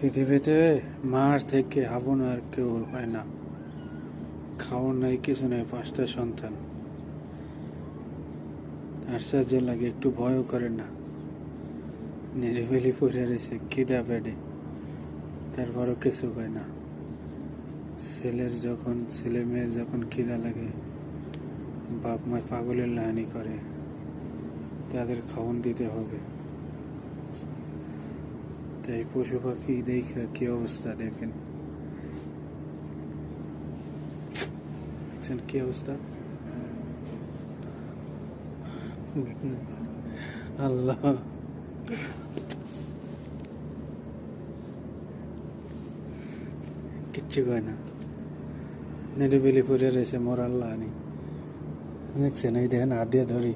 পৃথিবীতে মার থেকে আপন আর কেউ হয় না। খাওয়ার নাই, কিছু নাই, 5টা সন্তান। আশ্চর্য লাগে, একটু ভয়ও করে না। নিরিবিলি পড়ে রয়েছে খিদা পেটে, তারপরও কিছু হয় না। ছেলে মেয়ের যখন খিদা লাগে, বাপ মায় পাগলের লাহানি করে, তাদের খাওয়ান দিতে হবে। তাই পশু পাখি দেখা কি অবস্থা দেখেন, কি অবস্থা। আল্লাহ, কিচ্ছু কয় না, নিরিবিলি পড়ে রয়েছে মোর আল্লাহ। দেখছেন, এই দেখেন হাত দিয়ে ধরি।